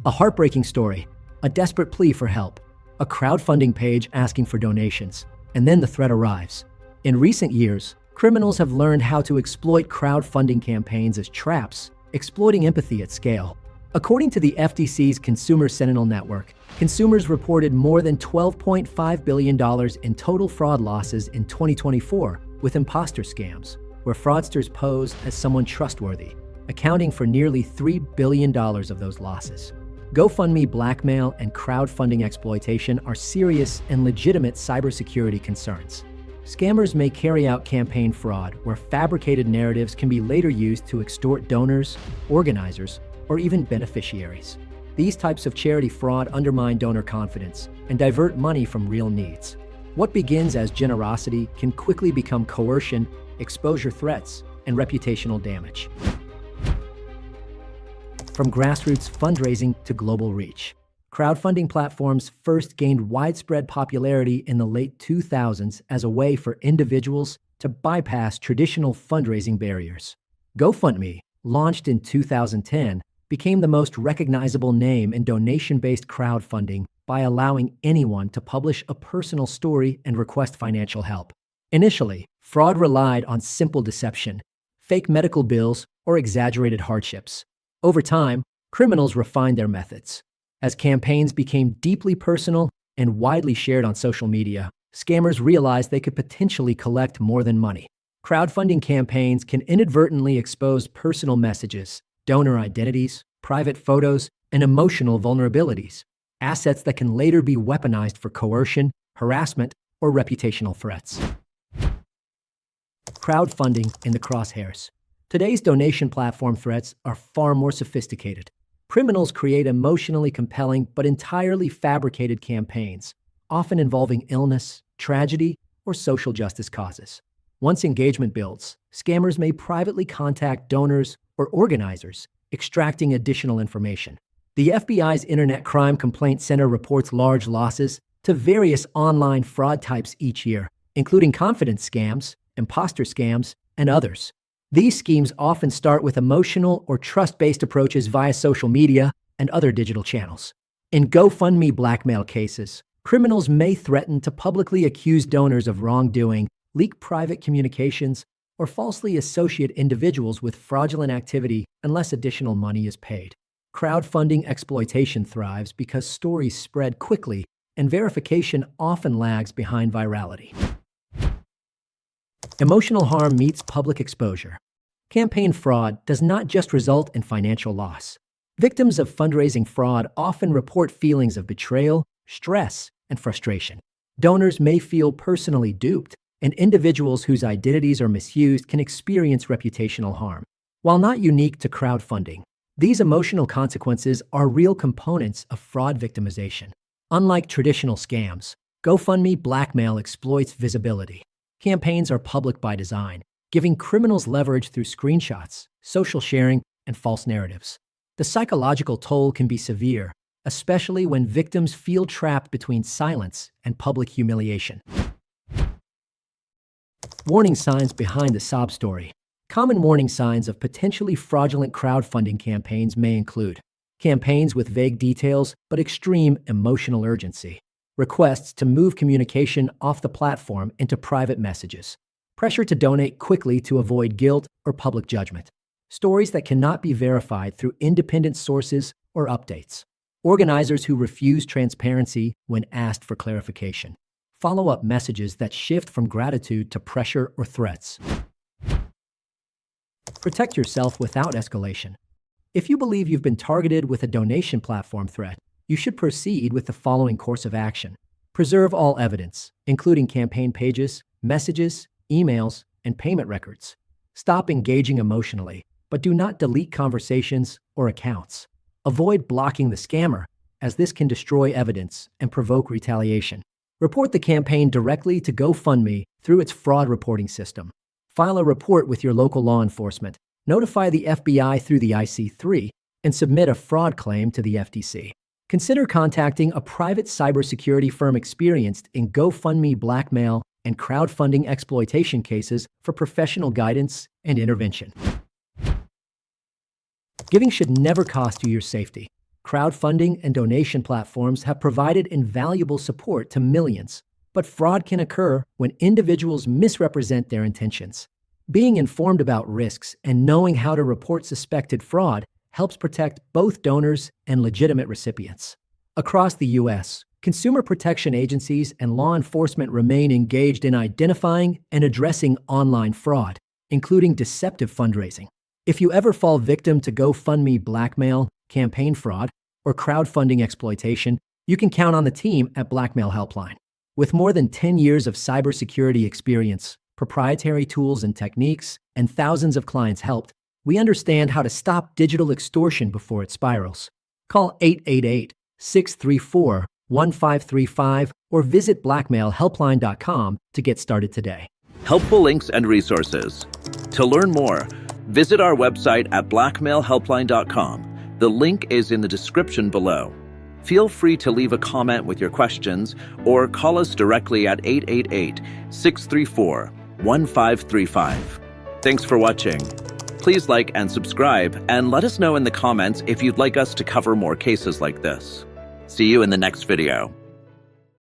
A heartbreaking story, a desperate plea for help, a crowdfunding page asking for donations, and then the threat arrives. In recent years, criminals have learned how to exploit crowdfunding campaigns as traps, exploiting empathy at scale. According to the FTC's Consumer Sentinel Network, consumers reported more than $12.5 billion in total fraud losses in 2024 with imposter scams, where fraudsters pose as someone trustworthy, accounting for nearly $3 billion of those losses. GoFundMe blackmail and crowdfunding exploitation are serious and legitimate cybersecurity concerns. Scammers may carry out campaign fraud where fabricated narratives can be later used to extort donors, organizers, or even beneficiaries. These types of charity fraud undermine donor confidence and divert money from real needs. What begins as generosity can quickly become coercion, exposure threats, and reputational damage. From grassroots fundraising to global reach, crowdfunding platforms first gained widespread popularity in the late 2000s as a way for individuals to bypass traditional fundraising barriers. GoFundMe, launched in 2010, became the most recognizable name in donation-based crowdfunding by allowing anyone to publish a personal story and request financial help. Initially, fraud relied on simple deception, fake medical bills, or exaggerated hardships. Over time, criminals refined their methods. As campaigns became deeply personal and widely shared on social media, scammers realized they could potentially collect more than money. Crowdfunding campaigns can inadvertently expose personal messages, donor identities, private photos, and emotional vulnerabilities, assets that can later be weaponized for coercion, harassment, or reputational threats. Crowdfunding in the crosshairs. Today's donation platform threats are far more sophisticated. Criminals create emotionally compelling but entirely fabricated campaigns, often involving illness, tragedy, or social justice causes. Once engagement builds, scammers may privately contact donors or organizers, extracting additional information. The FBI's Internet Crime Complaint Center reports large losses to various online fraud types each year, including confidence scams, imposter scams, and others. These schemes often start with emotional or trust-based approaches via social media and other digital channels. In GoFundMe blackmail cases, criminals may threaten to publicly accuse donors of wrongdoing, leak private communications, or falsely associate individuals with fraudulent activity unless additional money is paid. Crowdfunding exploitation thrives because stories spread quickly and verification often lags behind virality. Emotional harm meets public exposure. Campaign fraud does not just result in financial loss. Victims of fundraising fraud often report feelings of betrayal, stress, and frustration. Donors may feel personally duped, and individuals whose identities are misused can experience reputational harm. While not unique to crowdfunding, these emotional consequences are real components of fraud victimization. Unlike traditional scams, GoFundMe blackmail exploits visibility. Campaigns are public by design, giving criminals leverage through screenshots, social sharing, and false narratives. The psychological toll can be severe, especially when victims feel trapped between silence and public humiliation. Warning signs behind the sob story. Common warning signs of potentially fraudulent crowdfunding campaigns may include campaigns with vague details but extreme emotional urgency, requests to move communication off the platform into private messages, pressure to donate quickly to avoid guilt or public judgment, stories that cannot be verified through independent sources or updates, organizers who refuse transparency when asked for clarification, follow-up messages that shift from gratitude to pressure or threats. Protect yourself without escalation. If you believe you've been targeted with a donation platform threat, you should proceed with the following course of action. Preserve all evidence, including campaign pages, messages, emails, and payment records. Stop engaging emotionally, but do not delete conversations or accounts. Avoid blocking the scammer, as this can destroy evidence and provoke retaliation. Report the campaign directly to GoFundMe through its fraud reporting system. File a report with your local law enforcement. Notify the FBI through the IC3 and submit a fraud claim to the FTC. Consider contacting a private cybersecurity firm experienced in GoFundMe blackmail and crowdfunding exploitation cases for professional guidance and intervention. Giving should never cost you your safety. Crowdfunding and donation platforms have provided invaluable support to millions, but fraud can occur when individuals misrepresent their intentions. Being informed about risks and knowing how to report suspected fraud helps protect both donors and legitimate recipients. Across the U.S., consumer protection agencies and law enforcement remain engaged in identifying and addressing online fraud, including deceptive fundraising. If you ever fall victim to GoFundMe blackmail, campaign fraud, or crowdfunding exploitation, you can count on the team at Blackmail.HelpLine. With more than 10 years of cybersecurity experience, proprietary tools and techniques, and thousands of clients helped, we understand how to stop digital extortion before it spirals. Call 888-634-1535 or visit blackmailhelpline.com to get started today. Helpful links and resources. To learn more, visit our website at blackmailhelpline.com. The link is in the description below. Feel free to leave a comment with your questions or call us directly at 888-634-1535. Thanks for watching. Please like and subscribe, and let us know in the comments if you'd like us to cover more cases like this. See you in the next video.